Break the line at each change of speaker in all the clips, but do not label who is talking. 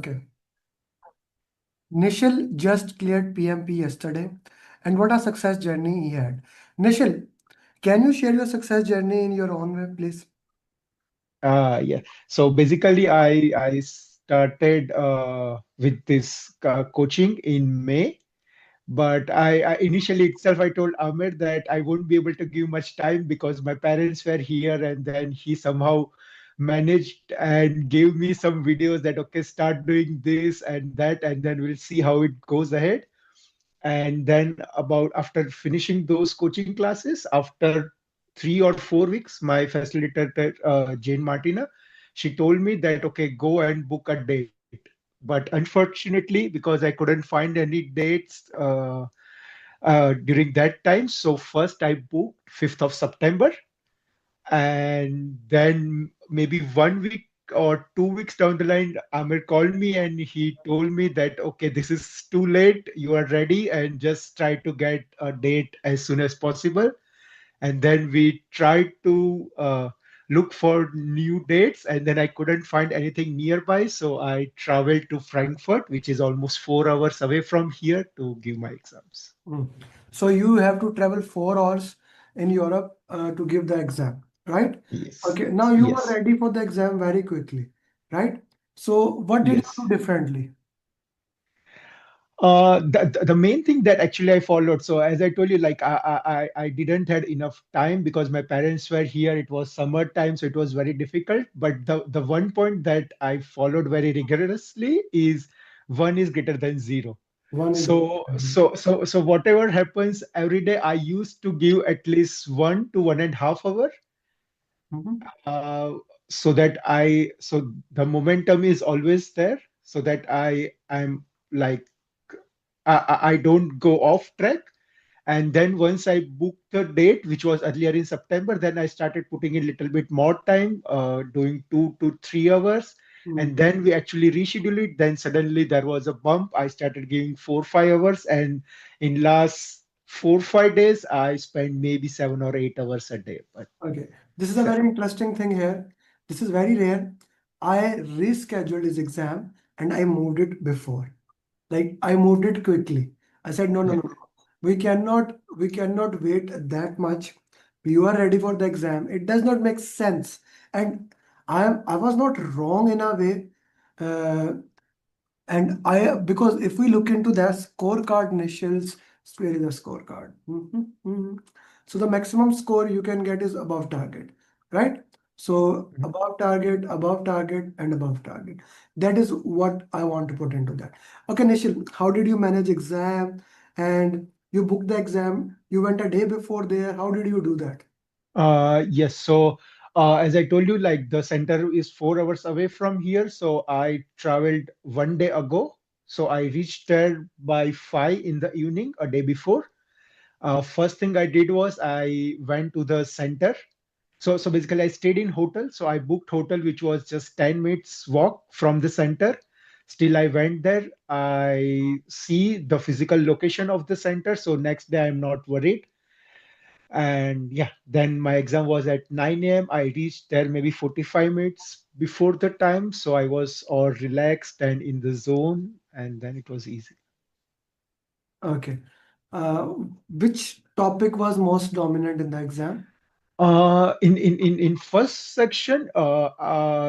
Okay. Nishil just cleared PMP yesterday, and what a success journey he had. Nishil, can you share your success journey in your own way, please?
Yeah. So basically, I started with this coaching in May, but I initially itself I told Ahmed that I won't be able to give much time because my parents were here, and then he somehow managed and gave me some videos that okay, start doing this and that, and then we'll see how it goes ahead. And then about after finishing those coaching classes, after 3 or 4 weeks, my facilitator, Jane Martina, she told me that, okay, go and book a date. But unfortunately, because I couldn't find any dates during that time, so first I booked 5th of September, and then maybe 1 week or 2 weeks down the line, Amir called me and he told me that, okay, this is too late. You are ready and just try to get a date as soon as possible. And then we tried to look for new dates, and then I couldn't find anything nearby. So I traveled to Frankfurt, which is almost 4 hours away from here, to give my exams.
Mm. So you have to travel 4 hours in Europe to give the exam, right?
Yes.
Okay, now you were
Yes.
ready for the exam very quickly, right? So what did you
Yes.
do differently?
The main thing that actually I followed. So as I told you, like I didn't had enough time because my parents were here. It was summertime, so it was very difficult. But the one point that I followed very rigorously is one is greater than zero.
One is
So whatever happens every day, I used to give at least 1 to 1.5 hour,
Mhm.
uh, so the momentum is always there, so that I'm like I don't go off track. And then once I booked the date, which was earlier in September, then I started putting in a little bit more time, doing 2 to 3 hours. And
Mm.
then we actually reschedule it. Then suddenly there was a bump. I started giving 4 5 hours. And in last 4 5 days, I spent maybe 7 or 8 hours a day. But
Okay, this is a very interesting thing here. This is very rare. I rescheduled his exam and I moved it before. Like I moved it quickly. I said, no, no,
yeah.
no, no. We cannot wait that much. You are ready for the exam. It does not make sense. And I was not wrong in a way. Uh, and I because if we look into the scorecard initials, where is the scorecard? Mhm. So the maximum score you can get is above target, right? So
Mhm.
above target, and above target. That is what I want to put into that. Okay, Nishil, how did you manage exam? And you booked the exam, you went a day before there. How did you do that?
Yes. So, as I told you, like the center is 4 hours away from here. So I traveled one day ago. So I reached there by 5 in the evening, a day before. First thing I did was I went to the center. So basically I stayed in hotel. So I booked hotel, which was just 10 minutes walk from the center. Still, I went there. I see the physical location of the center. So next day I'm not worried. And yeah, then my exam was at 9 a.m. I reached there maybe 45 minutes before the time. So I was all relaxed and in the zone, and then it was easy.
Okay. Uh, which topic was most dominant in the exam?
In first section,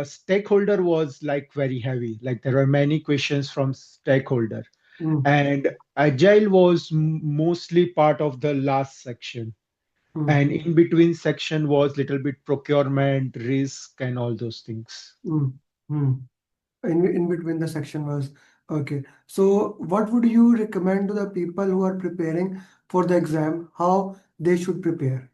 stakeholder was like very heavy. Like there were many questions from stakeholder,
Mm,
and agile was mostly part of the last section.
mm,
And in between section was little bit procurement, risk, and all those things.
mm, mm. In between the section was okay. So what would you recommend to the people who are preparing for the exam, how they should prepare?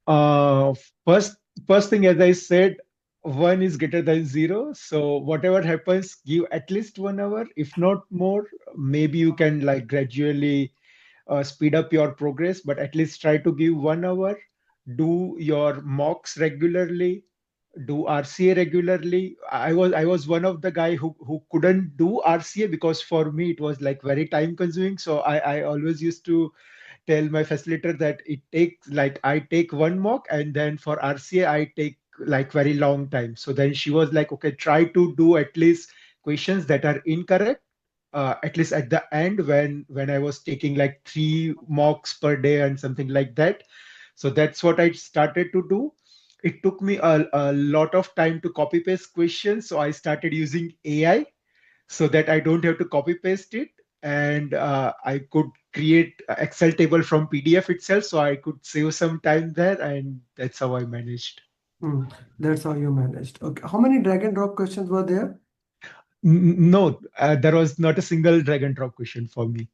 Uh, first, first thing, as I said, one is greater than zero. So whatever happens, give at least 1 hour, if not more. Maybe you can like gradually speed up your progress, but at least try to give 1 hour. Do your mocks regularly. Do RCA regularly. I was one of the guy who couldn't do RCA because for me it was like very time consuming. So I always used to tell my facilitator that it takes like I take one mock, and then for RCA I take like very long time. So then she was like, okay, try to do at least questions that are incorrect, at least at the end when I was taking like 3 mocks per day and something like that. So that's what I started to do. It took me a lot of time to copy paste questions, so I started using AI so that I don't have to copy paste it, and I could create a Excel table from PDF itself, so I could save some time there, and that's how I managed.
Hmm. That's how you managed. Okay. How many drag and drop questions were there?
No, there was not a single drag and drop question for me.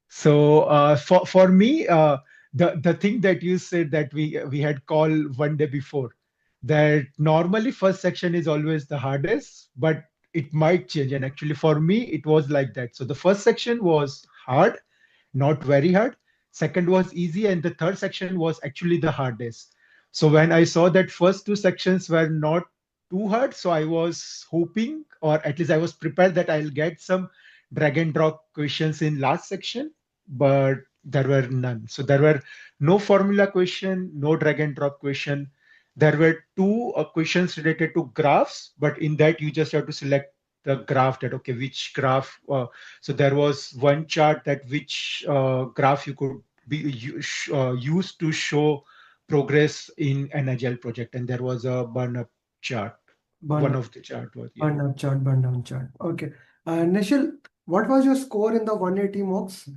So for me, the thing that you said that we had call one day before, that normally first section is always the hardest, but it might change. And actually, for me, it was like that. So the first section was hard, not very hard. Second was easy, and the third section was actually the hardest. So when I saw that first 2 sections were not too hard, so I was hoping, or at least I was prepared that I'll get some drag and drop questions in last section, but there were none. So there were no formula question, no drag and drop question. There were two questions related to graphs, but in that you just have to select the graph, that okay, which graph. So there was one chart that which graph you could be used to show progress in an agile project, and there was a burn up chart.
Burn
One
up,
of the chart was, yeah.
burn up chart, burn down chart. Okay. Nishil, what was your score in the 180 mocks?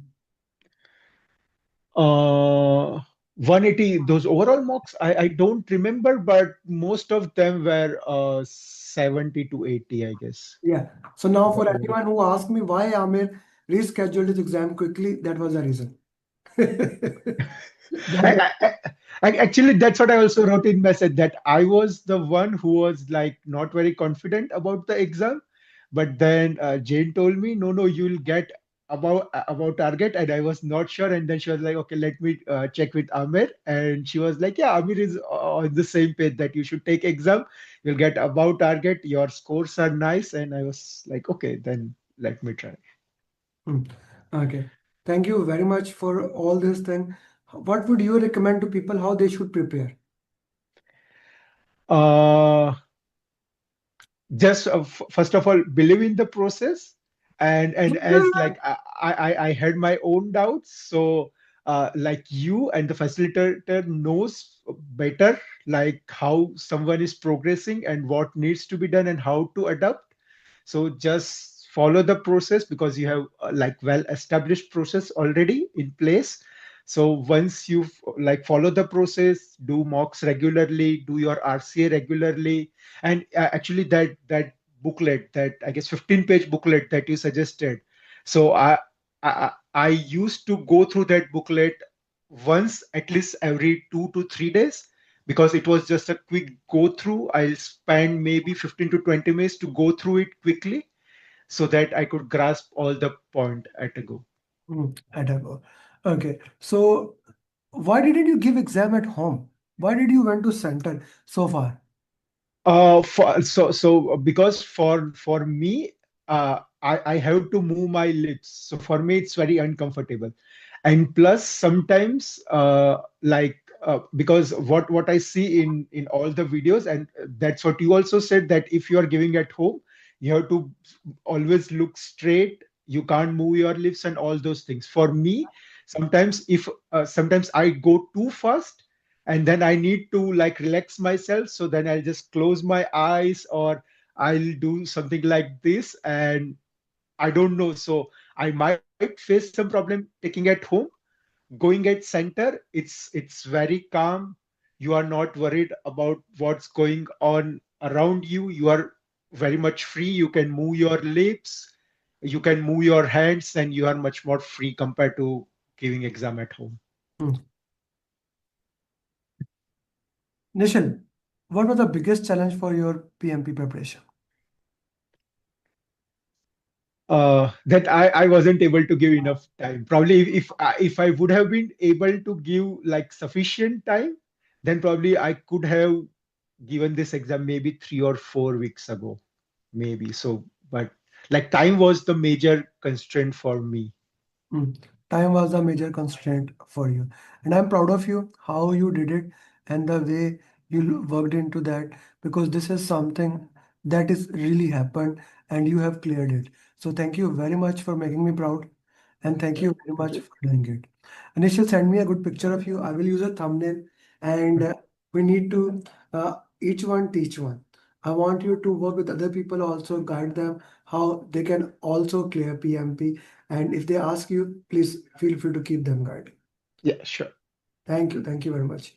180, those overall mocks, I don't remember, but most of them were 70 to 80, I guess.
Yeah. So now
The
for
overall.
anyone who asked me why Amir rescheduled his exam quickly, that was the reason. That was,
I, I, Actually, that's what I also wrote in message, that I was the one who was like not very confident about the exam, but then Jane told me, no, no, you'll get about target, and I was not sure, and then she was like, okay, let me check with Amir, and she was like, yeah, Amir is on the same page that you should take exam, you'll get about target, your scores are nice, and I was like, okay, then let me try.
Hmm. Okay. Thank you very much for all this thing. What would you recommend to people how they should prepare?
Uh, just first of all, believe in the process, and as like I had my own doubts, so like you and the facilitator knows better like how someone is progressing and what needs to be done and how to adapt. So just follow the process because you have like well established process already in place. So once you like follow the process, do mocks regularly, do your RCA regularly, and actually that booklet, that I guess 15-page booklet that you suggested. So I used to go through that booklet once at least every 2 to 3 days, because it was just a quick go through. I'll spend maybe 15 to 20 minutes to go through it quickly so that I could grasp all the point at a go.
At a go. Okay. So why didn't you give exam at home? Why did you went to center so far?
Because for me, I have to move my lips. So for me, it's very uncomfortable. And plus, sometimes because what I see in all the videos, and that's what you also said, that if you are giving at home, you have to always look straight. You can't move your lips and all those things. For me, sometimes I go too fast and then I need to like relax myself. So then I'll just close my eyes or I'll do something like this, and I don't know. So I might face some problem taking at home. Going at center, it's very calm. You are not worried about what's going on around you. You are very much free. You can move your lips, you can move your hands, and you are much more free compared to giving exam at home.
Hmm. Nishil, what was the biggest challenge for your PMP preparation?
That I wasn't able to give enough time. Probably if I would have been able to give like sufficient time, then probably I could have given this exam maybe 3 or 4 weeks ago, maybe. So, but like time was the major constraint for me.
Hmm. Time was a major constraint for you. And I'm proud of you, how you did it and the way worked into that, because this is something that is really happened and you have cleared it. So thank you very much for making me proud, and thank you very
Thank
much
you.
for doing it. Anish will send me a good picture of you. I will use a thumbnail, and we need to each one teach one. I want you to work with other people also, guide them how they can also clear PMP. And if they ask you, please feel free to keep them guided.
Yeah, sure.
Thank you. Thank you very much.